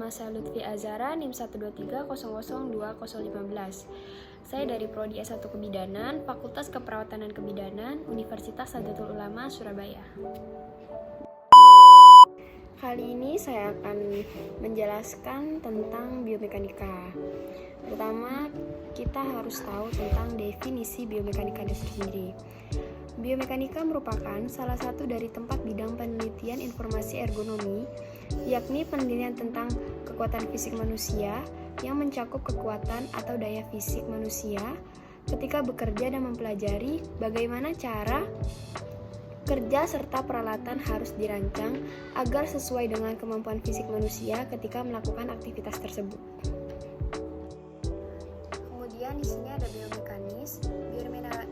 Nama saya Lutfi Azara, NIM 123002015. Saya dari Prodi S1 Kebidanan, Fakultas Keperawatan dan Kebidanan, Universitas Nahdlatul Ulama, Surabaya. Kali ini saya akan menjelaskan tentang biomekanika. Pertama, kita harus tahu tentang definisi biomekanika itu sendiri. Biomekanika merupakan salah satu dari tempat bidang penelitian informasi ergonomi, yakni penelitian tentang kekuatan fisik manusia yang mencakup kekuatan atau daya fisik manusia ketika bekerja dan mempelajari bagaimana cara kerja serta peralatan harus dirancang agar sesuai dengan kemampuan fisik manusia ketika melakukan aktivitas tersebut. Kemudian di sini ada biomekanis.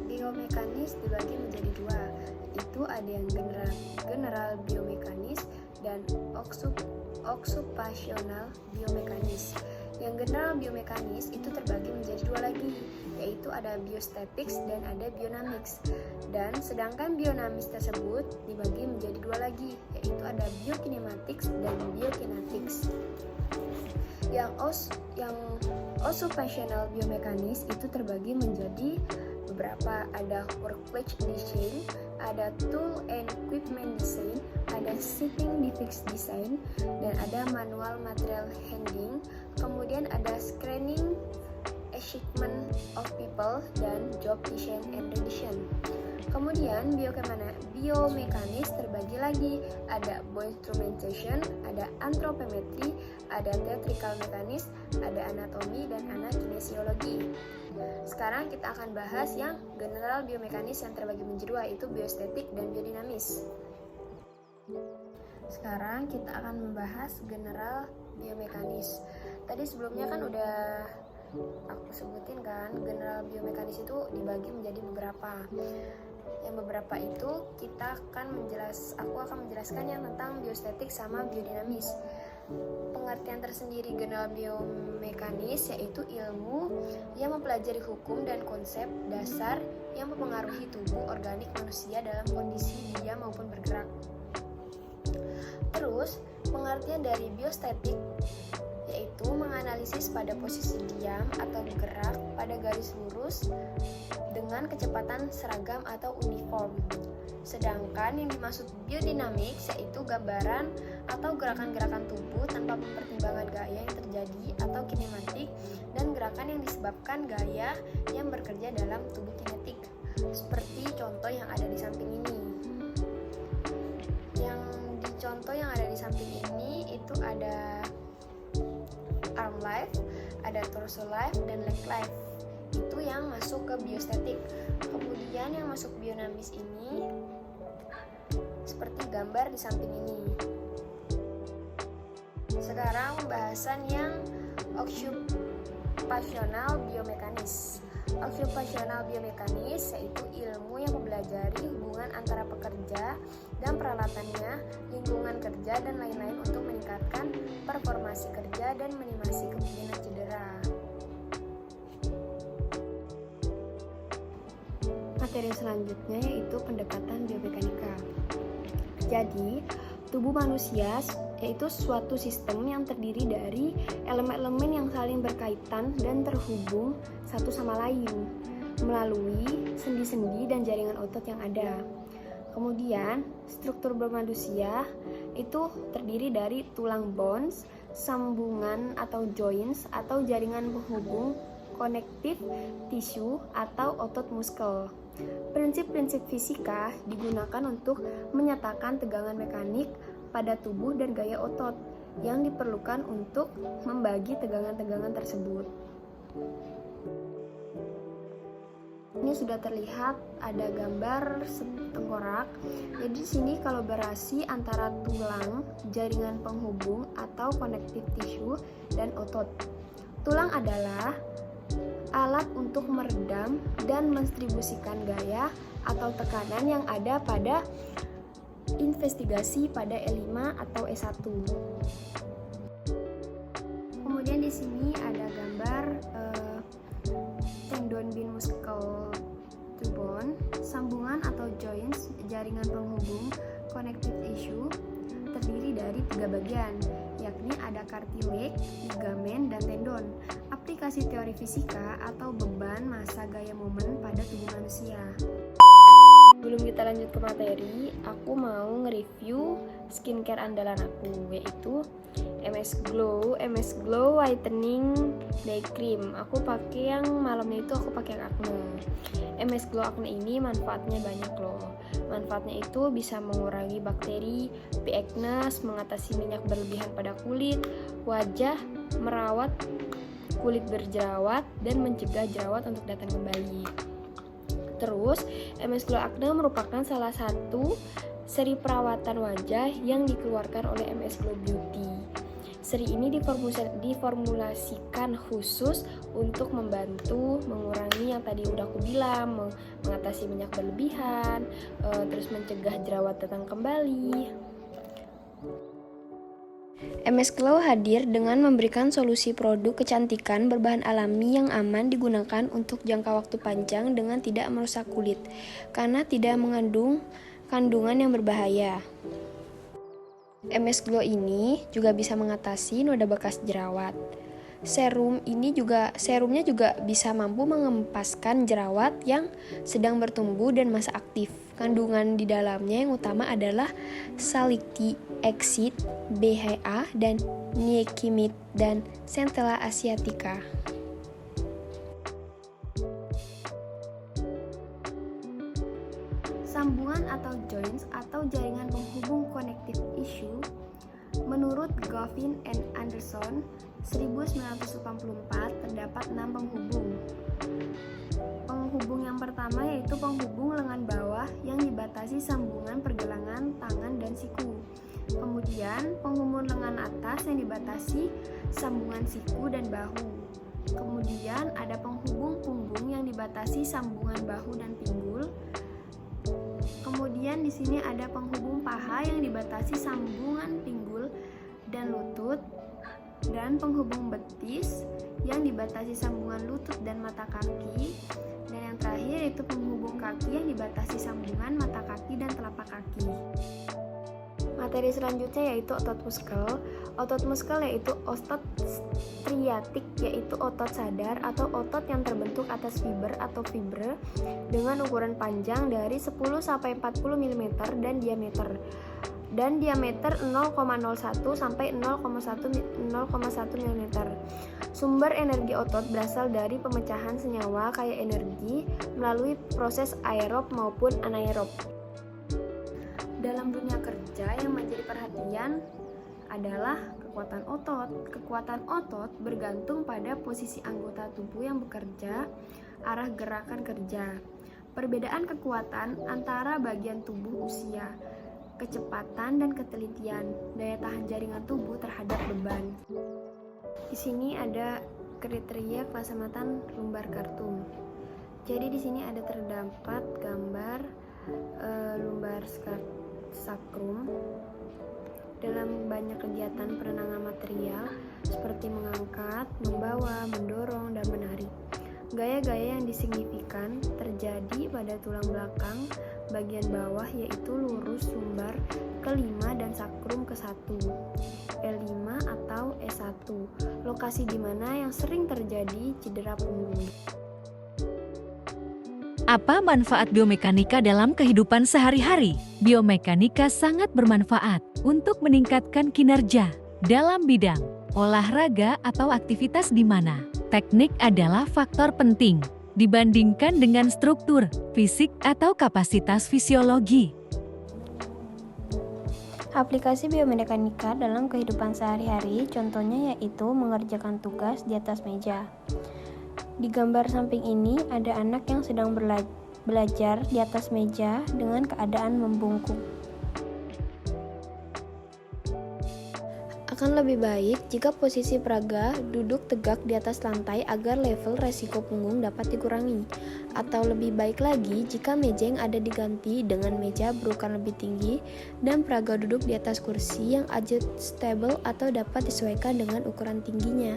Biomekanis dibagi menjadi dua, yaitu ada yang general biomekanis dan occupational biomekanis. Yang general biomekanis itu terbagi menjadi dua lagi, yaitu ada biostatics dan ada bionamics. Dan sedangkan bionamis tersebut dibagi menjadi dua lagi, yaitu ada biokinematics dan biokinetics. Yang occupational biomekanis itu terbagi menjadi beberapa, ada workplace design, ada tool and equipment design, ada shipping defects design, dan ada manual material handling. Kemudian ada screening, achievement of people, dan job design and revision. Kemudian biomekanis terbagi lagi, ada bioinstrumentation, ada anthropometry, ada theatrical mekanis, ada anatomi, dan anakinesiologi. Sekarang kita akan bahas yang general biomekanis yang terbagi menjadi dua, yaitu biostatik dan biodinamis. Sekarang kita akan membahas general biomekanis. Tadi sebelumnya kan udah aku sebutin kan, general biomekanis itu dibagi menjadi beberapa. Yang beberapa itu aku akan menjelaskan yang tentang biostatik sama biodinamis. Pengertian tersendiri general biomekanis yaitu ilmu yang mempelajari hukum dan konsep dasar yang mempengaruhi tubuh organik manusia dalam kondisi diam maupun bergerak. Terus, pengertian dari biostatik yaitu menganalisis pada posisi diam atau bergerak pada garis lurus dengan kecepatan seragam atau uniform. Sedangkan yang dimaksud biodinamics yaitu gambaran atau gerakan-gerakan tubuh tanpa mempertimbangkan gaya yang terjadi atau kinematik dan gerakan yang disebabkan gaya yang bekerja dalam tubuh kinetik. Seperti contoh yang ada di samping ini. Contoh yang ada di samping ini itu ada arm lift, ada torso lift, dan leg lift. Itu yang masuk ke biostatik. Kemudian yang masuk bionamis ini seperti gambar di samping ini. Sekarang pembahasan yang occupational biomekanis. Occupational biomekanis yaitu ilmu yang mempelajari hubungan antara pekerja dan peralatannya, lingkungan kerja, dan lain-lain untuk meningkatkan performasi kerja dan minimasi kemungkinan cedera. Materi selanjutnya yaitu pendekatan biomekanika. Jadi, tubuh manusia yaitu suatu sistem yang terdiri dari elemen-elemen yang saling berkaitan dan terhubung satu sama lain melalui sendi-sendi dan jaringan otot yang ada. Kemudian, struktur bermanusia itu terdiri dari tulang bones, sambungan atau joints atau jaringan penghubung, connective tissue atau otot muskel. Prinsip-prinsip fisika digunakan untuk menyatakan tegangan mekanik pada tubuh dan gaya otot yang diperlukan untuk membagi tegangan-tegangan tersebut. Ini sudah terlihat ada gambar tengkorak. Jadi di sini kolaborasi antara tulang, jaringan penghubung atau connective tissue, dan otot. Tulang adalah alat untuk meredam dan mendistribusikan gaya atau tekanan yang ada pada investigasi pada E5 atau E1. Kemudian di sini ada gambar tendon bin muscle to bone, sambungan atau joints, jaringan penghubung, connective tissue, terdiri dari 3 bagian, yakni sini ada kartilage, ligamen, dan tendon. Aplikasi teori fisika atau beban, massa, gaya momen pada tubuh manusia. Sebelum kita lanjut ke materi, aku mau nge-review skincare andalan aku, yaitu MS Glow Whitening Day Cream. Aku pakai yang malamnya itu aku pakai yang acne. MS Glow Acne ini manfaatnya banyak loh. Manfaatnya itu bisa mengurangi bakteri, P-acnes, mengatasi minyak berlebihan pada kulit, wajah, merawat kulit berjerawat, dan mencegah jerawat untuk datang kembali. Terus, MS Glow Acne merupakan salah satu seri perawatan wajah yang dikeluarkan oleh MS Glow Beauty. Seri ini diformulasikan khusus untuk membantu mengurangi yang tadi udah aku bilang, mengatasi minyak berlebihan, terus mencegah jerawat datang kembali. MS Glow hadir dengan memberikan solusi produk kecantikan berbahan alami yang aman digunakan untuk jangka waktu panjang dengan tidak merusak kulit, karena tidak mengandung kandungan yang berbahaya. MS Glow ini juga bisa mengatasi noda bekas jerawat. Serumnya juga bisa mampu mengempaskan jerawat yang sedang bertumbuh dan masa aktif. Kandungan di dalamnya yang utama adalah salicylic acid, BHA, dan niacinamide dan Centella asiatica. Sambungan atau joints atau jaringan penghubung connective tissue. Menurut Goffin and Anderson 1984 terdapat 6 penghubung. Penghubung yang pertama yaitu penghubung lengan bawah yang dibatasi sambungan pergelangan tangan dan siku. Kemudian penghubung lengan atas yang dibatasi sambungan siku dan bahu. Kemudian ada penghubung punggung yang dibatasi sambungan bahu dan pinggul. Kemudian di sini ada penghubung paha yang dibatasi sambungan pinggul dan lutut, dan penghubung betis yang dibatasi sambungan lutut dan mata kaki, dan yang terakhir yaitu penghubung kaki yang dibatasi sambungan mata kaki dan telapak kaki. Materi selanjutnya yaitu otot muskel. Otot muskel yaitu otot striatik, yaitu otot sadar atau otot yang terbentuk atas fiber atau fibre dengan ukuran panjang dari 10 sampai 40 mm dan diameter 0,01 sampai 0,1 mm. Sumber energi otot berasal dari pemecahan senyawa kaya energi melalui proses aerob maupun anaerob. Dalam dunia kerja yang menjadi perhatian adalah kekuatan otot. Kekuatan otot bergantung pada posisi anggota tubuh yang bekerja, arah gerakan kerja. Perbedaan kekuatan antara bagian tubuh usia, kecepatan dan ketelitian, daya tahan jaringan tubuh terhadap beban. Di sini ada kriteria keselamatan lumbar kartum. Jadi di sini ada terdapat gambar lumbar sakrum dalam banyak kegiatan penenangan material seperti mengangkat, membawa, mendorong, dan menarik. Gaya-gaya yang disignifikan terjadi pada tulang belakang bagian bawah yaitu lurus lumbar ke-5 dan sakrum ke-1, E5 atau E1, lokasi di mana yang sering terjadi cedera punggung. Apa manfaat biomekanika dalam kehidupan sehari-hari? Biomekanika sangat bermanfaat untuk meningkatkan kinerja dalam bidang olahraga atau aktivitas di mana teknik adalah faktor penting dibandingkan dengan struktur, fisik, atau kapasitas fisiologi. Aplikasi biomekanika dalam kehidupan sehari-hari contohnya yaitu mengerjakan tugas di atas meja. Di gambar samping ini ada anak yang sedang belajar di atas meja dengan keadaan membungkuk. Akan lebih baik jika posisi praga duduk tegak di atas lantai agar level resiko punggung dapat dikurangi. Atau lebih baik lagi jika meja yang ada diganti dengan meja berukuran lebih tinggi dan praga duduk di atas kursi yang adjustable atau dapat disesuaikan dengan ukuran tingginya.